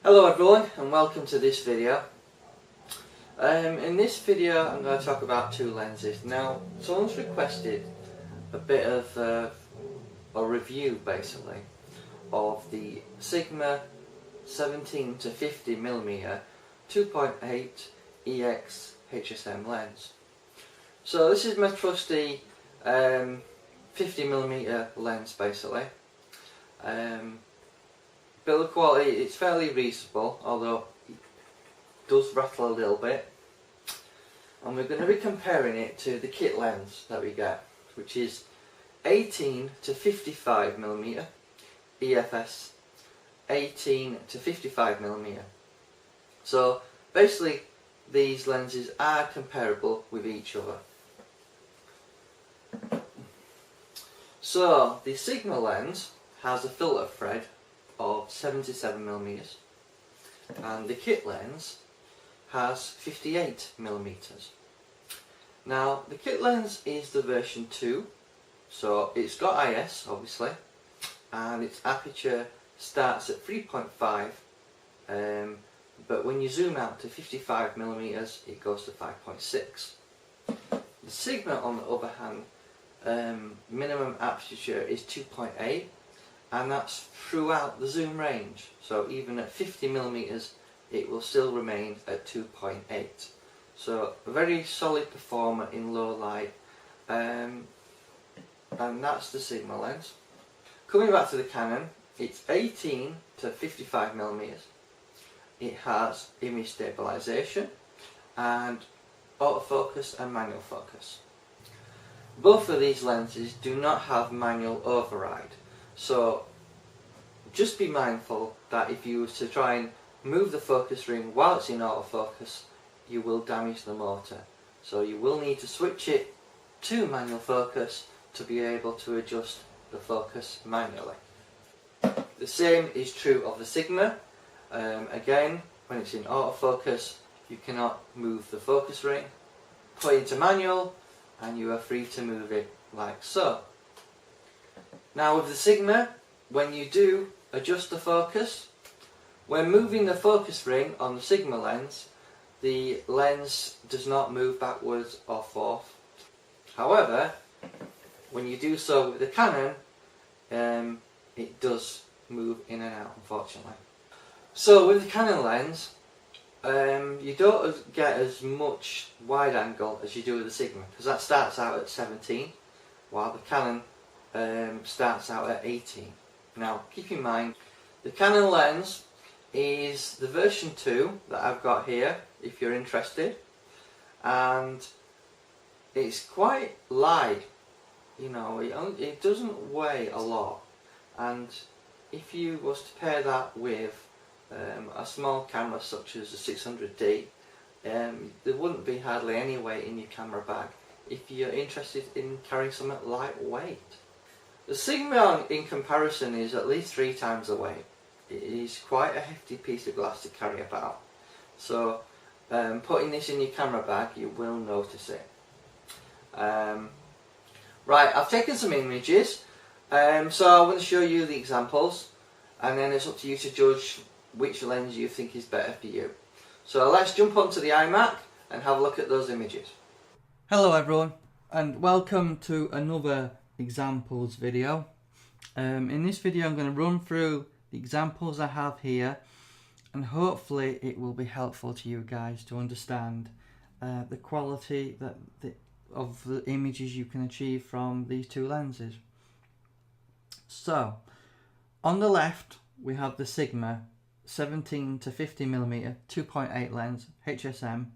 Hello everyone and welcome to this video. In this video I'm going to talk about two lenses. Now someone's requested a bit of a review basically of the Sigma 17 to 50mm 2.8 EX HSM lens. So this is my trusty 50mm lens basically. Build quality, it's fairly reasonable, although it does rattle a little bit. And we're going to be comparing it to the kit lens that we get, which is 18 to 55mm EFS 18 to 55mm. So basically these lenses are comparable with each other. So the Sigma lens has a filter thread of 77mm and the kit lens has 58mm. Now the kit lens is the version 2, so it's got IS obviously, and its aperture starts at 3.5, but when you zoom out to 55mm it goes to 5.6. The Sigma on the other hand, minimum aperture is 2.8, and that's throughout the zoom range, so even at 50mm it will still remain at 2.8. So a very solid performer in low light, and that's the Sigma lens. Coming back to the Canon, it's 18 to 55mm. It has image stabilization and autofocus and manual focus. Both of these lenses do not have manual override. So just be mindful that if you were to try and move the focus ring while it's in autofocus, you will damage the motor. So you will need to switch it to manual focus to be able to adjust the focus manually. The same is true of the Sigma. Again, when it's in autofocus, you cannot move the focus ring. Put it into manual and you are free to move it like so. Now with the Sigma, when you do adjust the focus, when moving the focus ring on the Sigma lens, the lens does not move backwards or forth. However, when you do so with the Canon, it does move in and out, unfortunately. So with the Canon lens, you don't get as much wide angle as you do with the Sigma, because that starts out at 17, while the Canon starts out at 18. Now keep in mind, the Canon lens is the version 2 that I've got here if you're interested, and it's quite light, you know, it doesn't weigh a lot, and if you was to pair that with a small camera such as a 600D, there wouldn't be hardly any weight in your camera bag if you're interested in carrying something lightweight. The Sigma in comparison is at least 3 times the weight. It is quite a hefty piece of glass to carry about. So putting this in your camera bag, you will notice it. Right, I've taken some images, so I want to show you the examples, and then it's up to you to judge which lens you think is better for you. So let's jump onto the iMac and have a look at those images. Hello everyone, and welcome to another examples video. In this video I'm going to run through the examples I have here, and hopefully it will be helpful to you guys to understand the quality of the images you can achieve from these two lenses. So on the left we have the Sigma 17 to 50mm 2.8 lens HSM.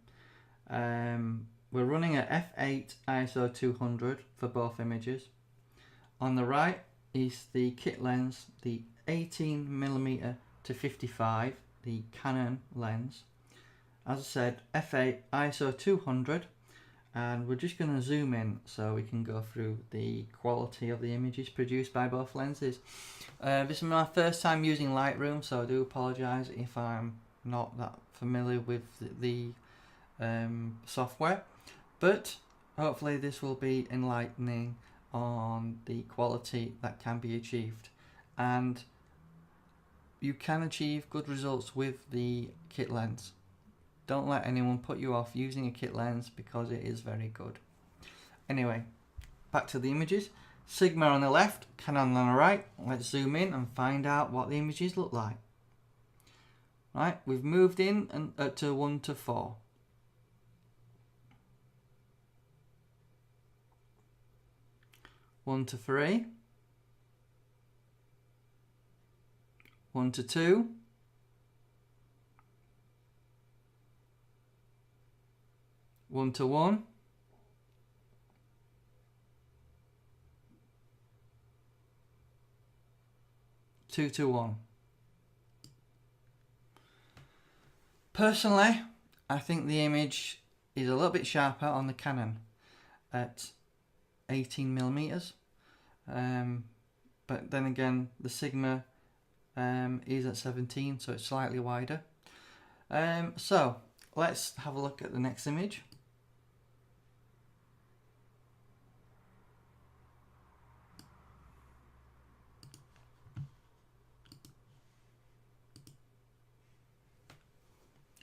We're running at f8 ISO 200 for both images. On the right is the kit lens, the 18mm to 55, the Canon lens. As I said, f8 ISO 200, and we're just going to zoom in so we can go through the quality of the images produced by both lenses. This is my first time using Lightroom, so I do apologise if I'm not that familiar with the software, but hopefully this will be enlightening on the quality that can be achieved. And you can achieve good results with the kit lens. Don't let anyone put you off using a kit lens because it is very good. Anyway, back to the images. Sigma on the left, Canon on the right. Let's zoom in and find out what the images look like. Right, we've moved in and to 1 to 4. One to 3. 1 to 2. 1 to 1. 2 to 1. Personally, I think the image is a little bit sharper on the Canon at 18mm. But then again, the Sigma is at 17, so it's slightly wider. So let's have a look at the next image.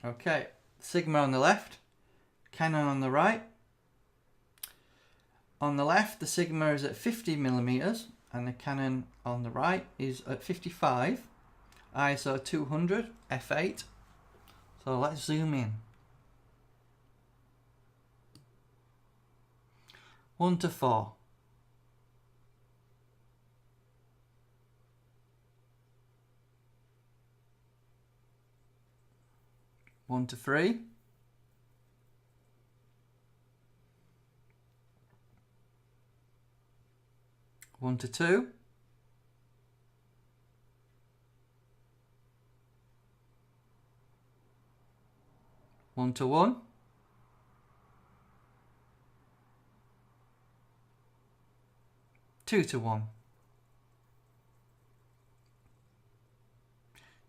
Okay, Sigma on the left, Canon on the right. On the left, the Sigma is at 50mm and the Canon on the right is at 55, ISO 200, f8. So let's zoom in. 1 to 4. 1 to 3. 1 to 2. 1 to 1. 2 to 1.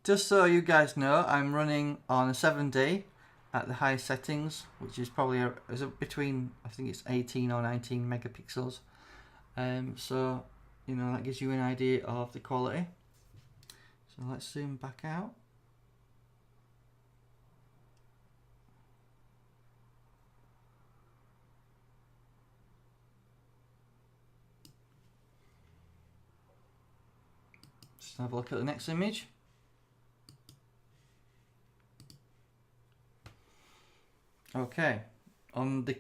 Just so you guys know, I'm running on a 7D at the highest settings, which is probably between, I think it's 18 or 19 megapixels. So, you know, that gives you an idea of the quality. So let's zoom back out. Let's have a look at the next image. Okay, on the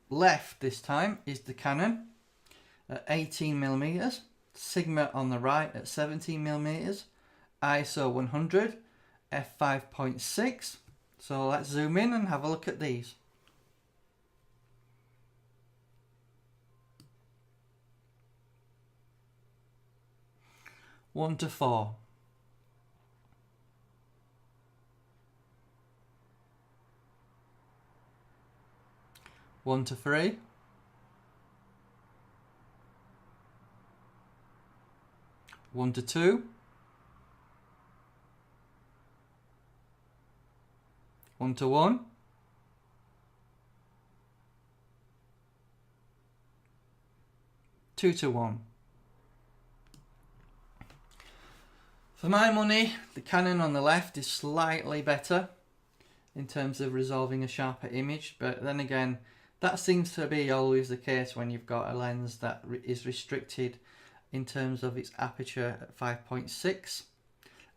left this time is the Canon at 18mm, Sigma on the right at 17mm, ISO 100, f5.6. So let's zoom in and have a look at these. One to 4. 1 to 3. 1 to 2. 1 to 1. 2 to 1. For my money, the Canon on the left is slightly better in terms of resolving a sharper image, but then again, that seems to be always the case when you've got a lens that is restricted in terms of its aperture at 5.6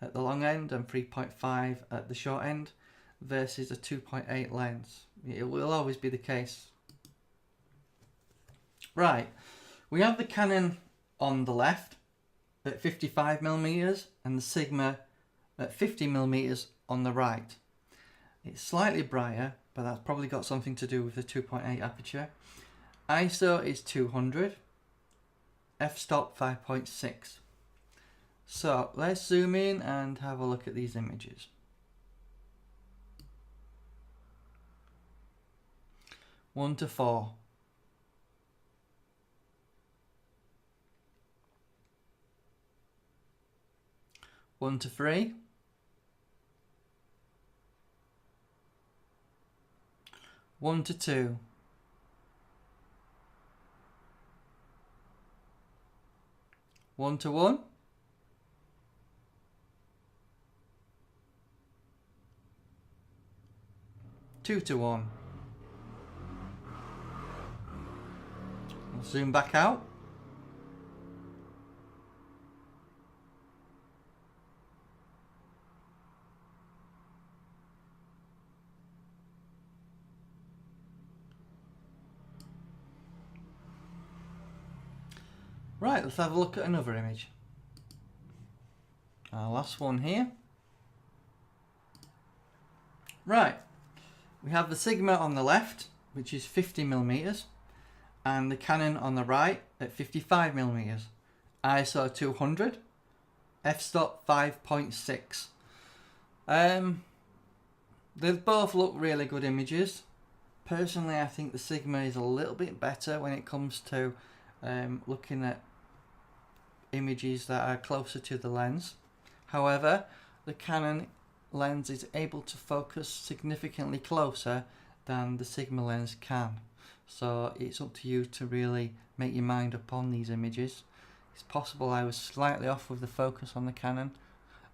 at the long end and 3.5 at the short end versus a 2.8 lens. It will always be the case. Right, we have the Canon on the left at 55mm and the Sigma at 50mm on the right. It's slightly brighter, but that's probably got something to do with the 2.8 aperture. ISO is 200, f-stop 5.6. So let's zoom in and have a look at these images. One to 4. 1 to 3. 1 to 2. 1 to 1. 2:1. I'll zoom back out. Right, let's have a look at another image. Our last one here. Right, we have the Sigma on the left, which is 50mm, and the Canon on the right at 55mm, ISO 200, f5.6. They both look really good images. Personally, I think the Sigma is a little bit better when it comes to looking at images that are closer to the lens. However, the Canon lens is able to focus significantly closer than the Sigma lens can. So it's up to you to really make your mind up on these images. It's possible I was slightly off with the focus on the Canon,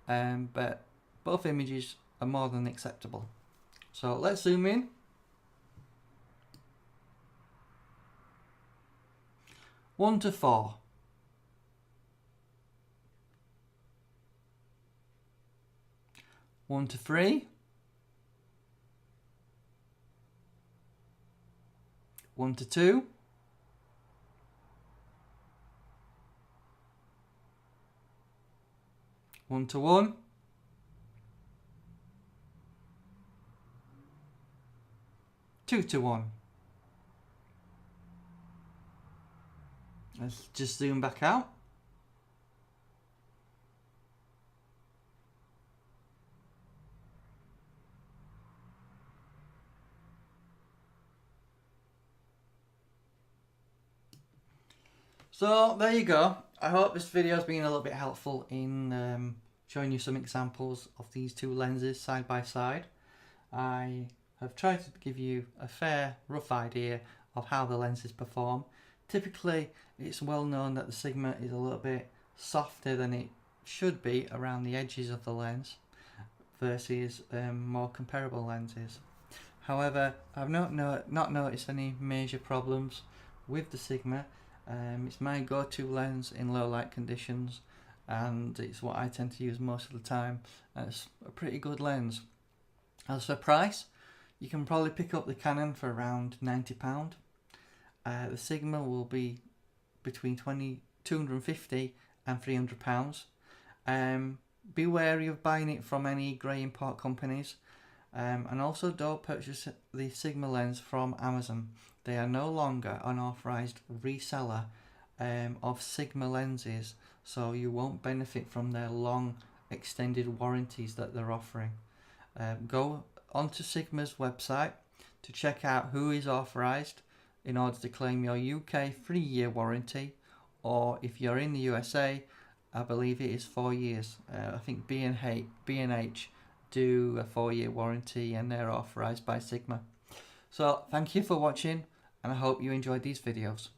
but both images are more than acceptable. So let's zoom in. One to 4. 1 to 3. 1 to 2. 1 to 1. 2 to 1. Let's just zoom back out. So there you go. I hope this video has been a little bit helpful in showing you some examples of these two lenses side by side. I have tried to give you a fair, rough idea of how the lenses perform. Typically, it's well known that the Sigma is a little bit softer than it should be around the edges of the lens versus more comparable lenses. However, I've not noticed any major problems with the Sigma. It's my go-to lens in low light conditions, and it's what I tend to use most of the time. It's a pretty good lens. As for price, you can probably pick up the Canon for around £90. The Sigma will be between £250 and £300. Be wary of buying it from any grey import companies, and also don't purchase the Sigma lens from Amazon. They are no longer an authorised reseller of Sigma lenses, so you won't benefit from their long extended warranties that they're offering. Go onto Sigma's website to check out who is authorised in order to claim your UK 3-year warranty, or if you're in the USA, I believe it is 4 years. I think B&H do a 4-year warranty, and they're authorised by Sigma. So thank you for watching, and I hope you enjoyed these videos.